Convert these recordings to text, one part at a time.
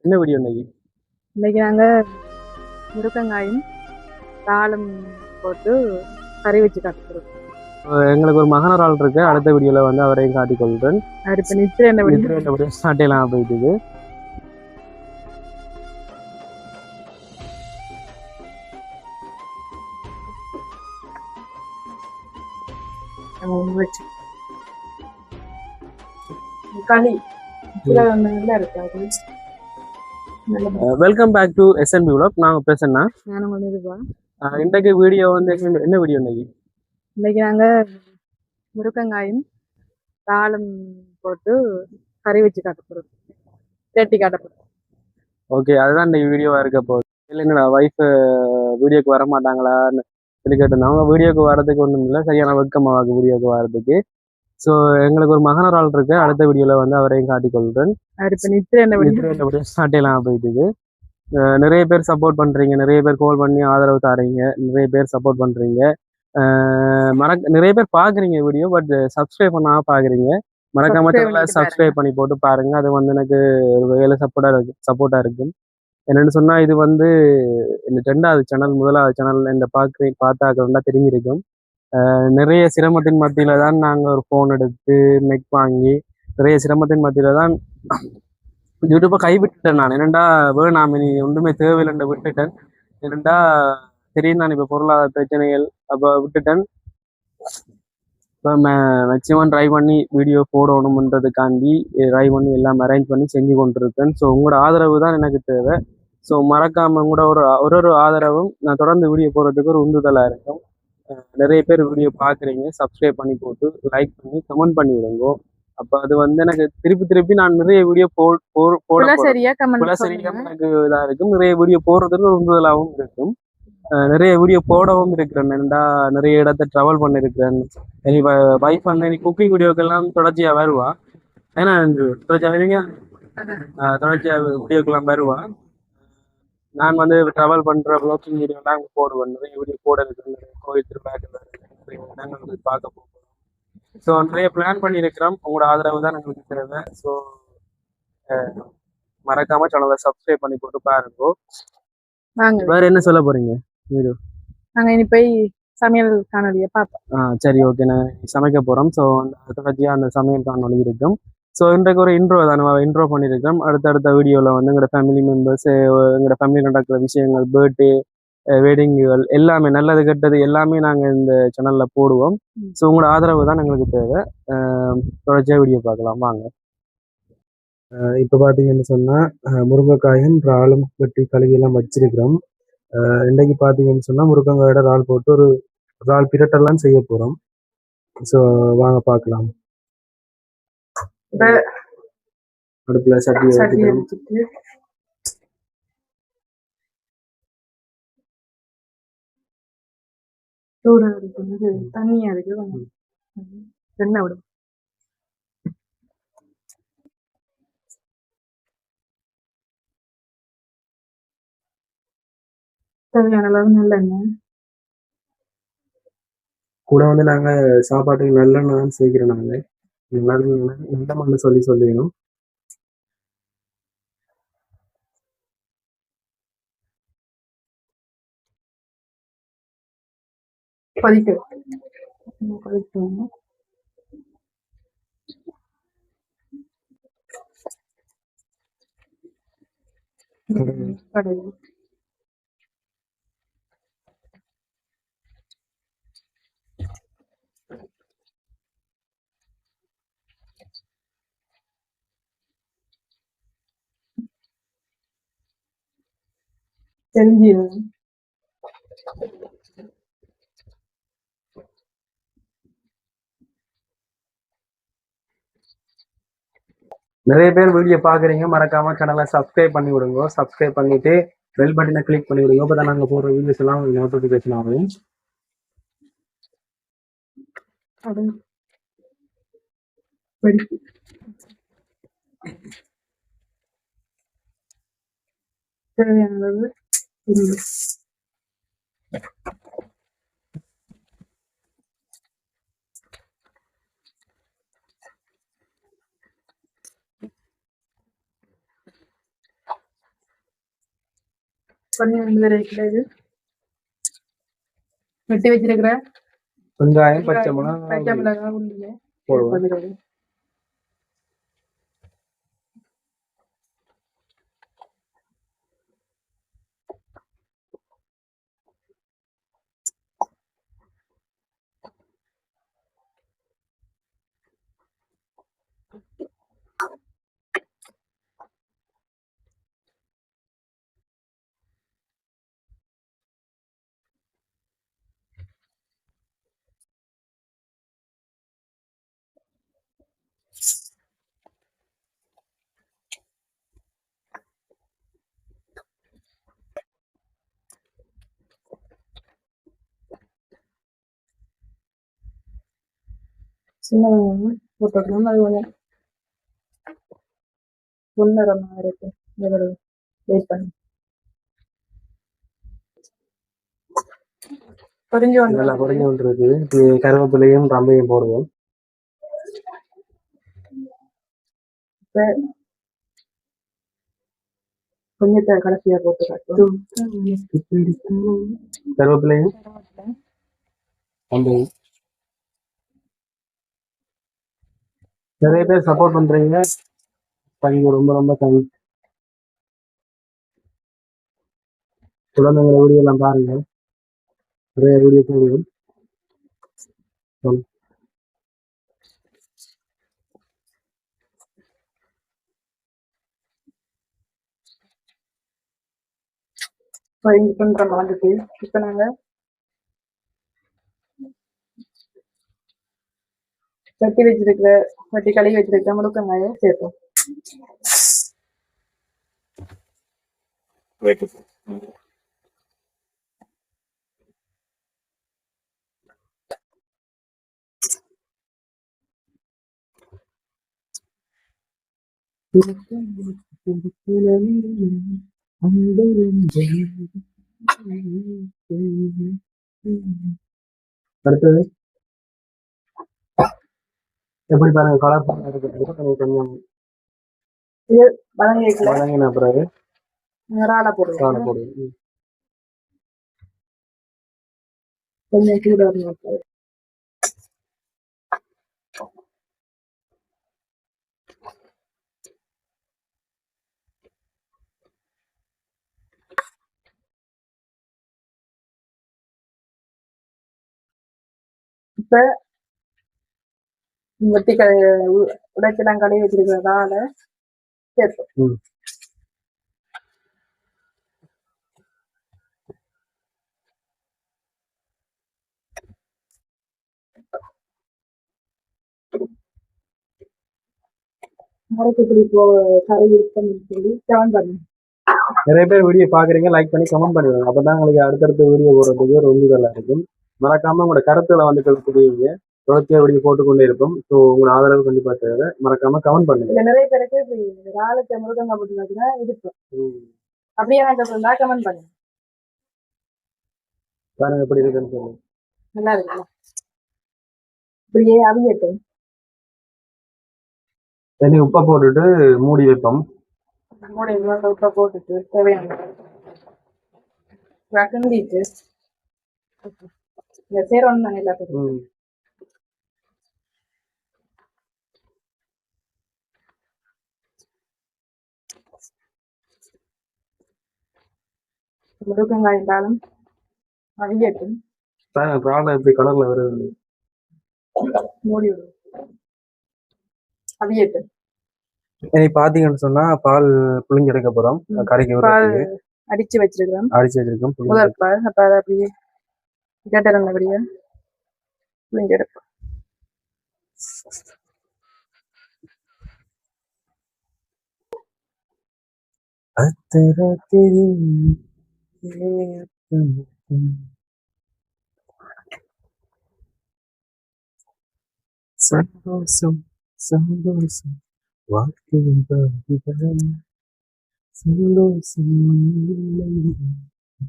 என்ன வீடியோ இன்னைக்கு? இன்னைக்கு நாங்கள் முருங்கங்காயும் தாளும் போட்டு கறி வச்சு காட்டுறோம். எங்களுக்கு ஒரு மகனர் ஆள் இருக்கு. அடுத்த வீடியோல வந்து அவரையும் காட்டிக் கொள்றேன். அவர் இப்போ நித்திரை என்ன சாட்டையெல்லாம் போயிட்டு வச்சு களி நல்லா இருக்காது. Welcome back to SNB vlog. நாங்க பேசுனா நானும் கொஞ்சம் இதுவா இன்றைக்கு வீடியோ வந்து என்ன வீடியோ இன்னைக்கு? இன்னைக்கு நாங்கள் முருங்கங்காயும் தாளும் போட்டு கறி வச்சு காட்டுறோம். தேட்டி காட்டப்போம். ஓகே, அதுதான் இந்த வீடியோவா இருக்க போகுது. இல்லைங்களா, ஒய்ஃப் வீடியோக்கு வர மாட்டாங்களான்னு சொல்லி கேட்டிருந்தாங்க. அவங்க வீடியோக்கு வரதுக்கு ஒன்றும் இல்லை, சரியான வெக்கமாகுது வீடியோக்கு வரதுக்கு. ஸோ எங்களுக்கு ஒரு மகனர் ஆள் இருக்கு. அடுத்த வீடியோல வந்து அவரையும் காட்டிக் கொள்றேன். அவர் இப்போ நித்திரை என்ன சாட்டையெல்லாம் போயிட்டு நிறைய பேர் சப்போர்ட் பண்றீங்க, நிறைய பேர் கால் பண்ணி ஆதரவு தாரீங்க, நிறைய பேர் சப்போர்ட் பண்றீங்க. நிறைய பேர் பாக்குறீங்க வீடியோ, பட் சப்ஸ்கிரைப் பண்ணாம பாக்குறீங்க. மறக்காம சேனலை சப்ஸ்கிரைப் பண்ணி போட்டு பாருங்க. அது வந்து எனக்கு ஒரு வேலை சப்போர்ட்டா இருக்கும். என்னன்னு சொன்னா, இது வந்து இந்த 2வது சேனல், 1வது சேனல் இந்த பார்த்தாக்கா தெரிஞ்சிருக்கும். நிறைய சிரமத்தின் மத்தியில தான் நாங்க ஒரு போன் எடுத்து நெக் வாங்கி, நிறைய சிரமத்தின் மத்தியில தான் யூடியூப்பை கைவிட்டுட்டேன். நான் என்னண்டா வேணாம், நீ ஒன்றுமே தேவையில்லை விட்டுட்டேன். என்னண்டா தெரியும் நான் இப்ப பொருளாதார பிரச்சனைகள் அப்ப விட்டுட்டேன். இப்போ மேக்சிமம் ட்ரை பண்ணி வீடியோ போடணும்ன்றதுக்காண்டி ட்ரை பண்ணி எல்லாம் அரேஞ்ச் பண்ணி செஞ்சு கொண்டிருக்கேன். ஸோ உங்களோட ஆதரவு தான் எனக்கு தேவை. ஸோ மறக்காம கூட ஒரு ஆதரவும் நான் தொடர்ந்து வீடியோ போடுறதுக்கு ஒரு உந்துதலா இருக்கும். நிறைய பேர் வீடியோ பார்க்குறீங்க, சப்ஸ்கிரைப் பண்ணி போட்டு லைக் பண்ணி கமெண்ட் பண்ணி விடுங்க. அப்போ அது வந்து எனக்கு திருப்பி நான் நிறைய வீடியோ போட சரியா எனக்கு இதாக இருக்கும். நிறைய வீடியோ போடுறதுக்கு ஒரு உந்துதலாகவும் இருக்கும். நிறைய வீடியோ போடவும் இருக்கிறேன். நிறைய இடத்த ட்ராவல் பண்ணியிருக்கிறேன். வைஃப் வந்து குக்கிங் வீடியோக்கெல்லாம் தொடர்ச்சியா வருவா. ஏன்னா தொடர்ச்சியா வீடியோக்கெல்லாம் வருவா. நான் வந்து ட்ராவல் பண்ற வ்ளாகிங் வீடியோலாம் போடுவேன். நிறைய வீடியோ போட இருக்கிறேன். கோயில் திருவிழாக்கள் இடங்கள் வந்து பார்க்க போகிறோம். ஸோ நிறைய பிளான் பண்ணியிருக்கிறோம். உங்களோட ஆதரவு தான் எங்களுக்கு தேவை. ஸோ மறக்காம சேனலை சப்ஸ்கிரைப் பண்ணி போட்டு பாருங்க. வேற என்ன சொல்ல போறீங்க? வீடியோ நாங்க இனி போய் சமையல் காணொலியை பார்ப்போம். சரி, ஓகே. நான் சமைக்க போறோம். ஸோ தொடர்ச்சியா அந்த சமையல் காணொலி இருக்கும். ஸோ இன்றைக்கு ஒரு இன்ட்ரோ தான், நம்ம இன்ட்ரோ பண்ணியிருக்கோம். அடுத்த வீடியோவில் வந்து எங்களோட ஃபேமிலி மெம்பர்ஸ், எங்களோட ஃபேமிலி நடக்கிற விஷயங்கள், பர்த்டே, வெட்டிங்குகள் எல்லாமே, நல்லது கெட்டது எல்லாமே நாங்கள் இந்த சேனலில் போடுவோம். ஸோ உங்களோட ஆதரவு தான் எங்களுக்கு தேவை. தொடர்ச்சியாக வீடியோ பார்க்கலாம் வாங்க. இப்போ பார்த்தீங்கன்னு சொன்னால் முருங்கைக்காயும் இறாலும் வெட்டி கழுவியெல்லாம் வச்சிருக்கிறோம். இன்றைக்கு பார்த்தீங்கன்னு சொன்னால் முருங்கைக்காயோட இறால் போட்டு ஒரு இறால் பிரட்டெல்லாம் செய்ய போகிறோம். ஸோ வாங்க பார்க்கலாம். அடுப்புல சட்டியை வச்சுட்டு சூடாக இருக்குது, தண்ணியா இருக்கு, எண்ணெய் விடும். தேவையான அளவு நல்லெண்ணெய் கூட வந்து நாங்கள் சாப்பாட்டுக்கு நல்லெண்ணெய் தான் சேர்க்கிறோம். நாங்கள் நல்லெண்ணெய் சொல்லிடணும். கொதிக்கணும். கடுகு தெரிஞ்சிடும். நிறைய பேர் வீடியோ பார்க்குறீங்க, மறக்காம சேனலை சப்ஸ்கிரைப் பண்ணி விடுங்க. சப்ஸ்கிரைப் பண்ணிட்டு பெல் பட்டனை கிளிக் பண்ணி விடுங்க. அப்போ தான் நாங்கள் போடுற வீடியோஸ் எல்லாம் நோட்டிஃபிகேஷன் ஆகும். தேவையான அளவு கொஞ்சம் இது வெட்டி வச்சிருக்கிற வெங்காயம் பச்சை பச்சை மிளகாய் மிளகாய் உள்ளிய போடுவோம். சின்ன வெங்காயம் போட்டுக்கணும். அது கொஞ்சம் பொன்னிறமாக இருக்கு. வெயிட் பண்ணி நல்லா பொரிஞ்சு கொண்டிருக்கு. கருவேப்பிலையும் ரம்பையும் போடுவோம். கொஞ்சத்தை கடைசியா போட்டு காட்டும். கருவேப்பிலையும் ரம்பையும் நிறைய பேர் சப்போர்ட் பண்றீங்க. ரொம்ப ரொம்ப தேங்க்ஸ். குழந்தைங்களை வீடியோ எல்லாம் பாருங்க. நிறைய வீடியோ போடுவோம். பண்ற மாதிரி இப்ப நாங்க வெட்டி கழுவி வச்சிருக்கிற முழுக்கங்காய சேர்ப்போம். அடுத்தது எப்படி பாருங்க, கலர் இருக்கிறது கொஞ்சம் வதங்கின பிறகு ராலை போடுவோம். கொஞ்சம் சூடாக இப்ப வெட்டி உடைச்செல்லாம் கழுவி வச்சிருக்கிறதால சேர்ப்போம். நிறைய பேர் வீடியோ பாக்குறீங்க, லைக் பண்ணி கமெண்ட் பண்ணிடுங்க. அப்பதான் உங்களுக்கு அடுத்தடுத்த வீடியோ போடுறதுக்கு ஒரு உந்துதலா இருக்கும். மறக்காம உங்களோட கருத்துக்களை வந்து கொடுத்துருவீங்க. தொடர்ச்சியா வீடியோ போட்டுக்கொண்டே இருக்கும். ஸோ உங்களோட ஆதரவு கண்டிப்பா தேவை. மறக்காம கமெண்ட் பண்ணுங்க. நிறைய பேருக்கு ராலத்தை மிருதங்க போட்டுனா இருக்கும். அப்படியே நான் கமெண்ட் பண்ணுங்க. பாருங்க எப்படி இருக்குன்னு சொல்லுங்க. நல்லா இருக்குல்ல? இப்படியே அவியட்டும். தண்ணி உப்பை போட்டுட்டு மூடி வைப்போம். மூடி உப்பை போட்டுட்டு தேவையான கிண்டிட்டு இந்த சேரணும் நாங்கள் எல்லாத்துக்கும் முருங்கங்காய் இருந்தாலும் அவியட்டும். எப்படி கலர்ல வருது மூடி விடும். அவியட்டும். பாத்தீங்கன்னு சொன்னா பால் புளிஞ்சு எடுக்க போறோம். கறிக்கு அடிச்சு வச்சிருக்கோம். முதல் பால் அப்ப அதை அப்படியே கேட்டபடியா புளிஞ்சு எடுப்போம். சந்தோஷம் சந்தோஷம் வாழ்க்கையின் சந்தோஷம்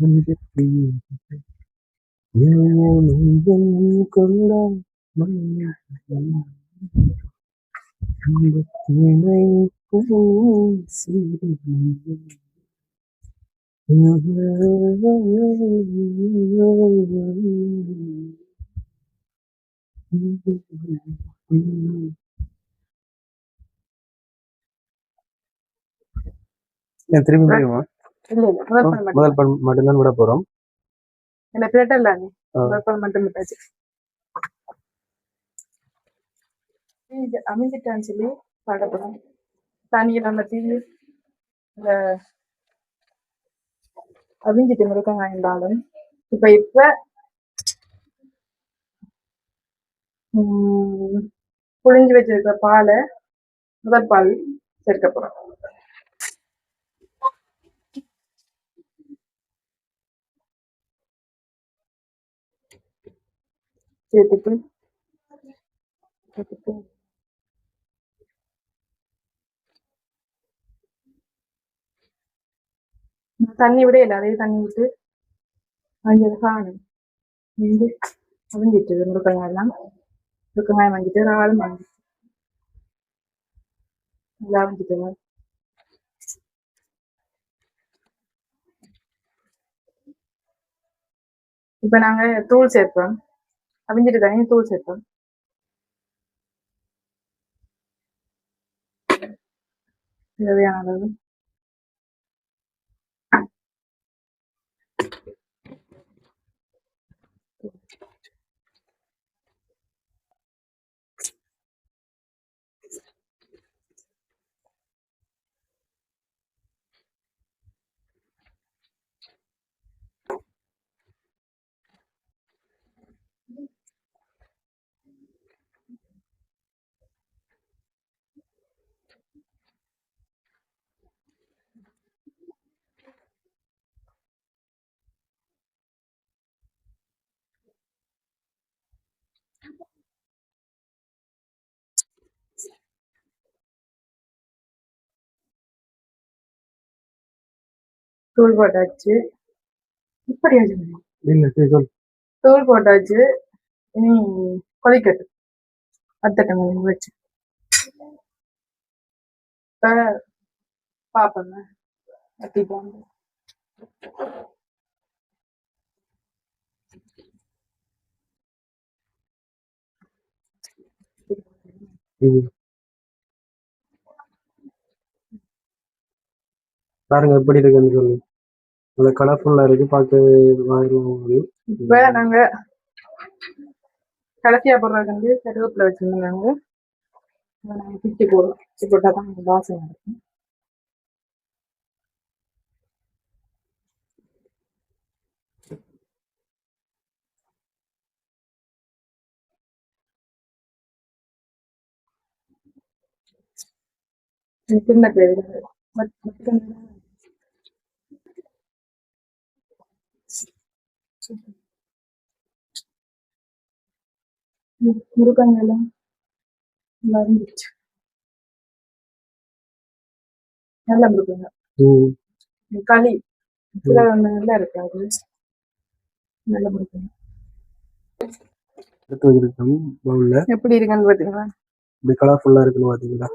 கொண்ட திரும்பி முடியுமா? இல்ல இல்ல முதல் படம் மட்டும் முதல் படம் மட்டும்தான் விட போறோம். என்ன பிளேட் இல்ல முதல் படம் மட்டும் விட்டாச்சு. அமைஞ்சிட்டான்னு சொல்லி பாடப்படும் தண்ணியில் நம்ம தீ அவிஞ்சிட்டு மிருக்கங்க இருந்தாலும் இப்ப புழிஞ்சு வச்சிருக்க பாலை முதல் பால் சேர்க்க போறோம். சேர்த்துட்டு தண்ணி விட இல்லை, அதே தண்ணி விட்டு அஞ்சு காணும் வந்து அவிஞ்சிட்டு முருக்கங்காய் எல்லாம் முருக்கங்காய் வாங்கிட்டு ராளும் வாங்கிட்டு நல்லா அவிஞ்சிட்டு. இப்ப நாங்க தூள் சேர்ப்போம். அவிஞ்சிட்டு தண்ணி தூள் சேர்ப்போம். தேவையான அளவு தூள் போட்டாச்சு. இப்படி தூள் போட்டாச்சு. இனி கொதிக்கட்டும். வத்தட்டும் வச்சு பாப்போங்க. வத்திட்டாங்க. பாருங்க எப்படி இருக்குன்னு சொல்லி. நல்ல கலர்ஃபுல்லா இருக்கு பார்க்க. இப்ப நாங்க கடைசியா போடுறது வந்து கருவேப்பிலை வச்சிருந்தாங்க. நாங்க பிச்சு போடுவோம். பிச்சு போட்டாதான் வாசனை இருக்கும். சின்ன தேவை முருகங்கெல்லாம் மறந்துச்சு. நல்ல முருகங்க களி சில நல்லா இருக்காது. நல்ல முருகங்க எப்படி இருக்குன்னு பாத்தீங்களா? இப்படி கலர்ஃபுல்லா இருக்குன்னு பாத்தீங்களா?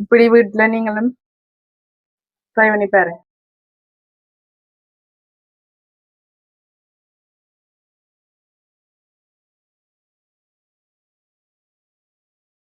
இப்படி வீட்டுல நீங்களும் ட்ரை பண்ணி பாருங்க.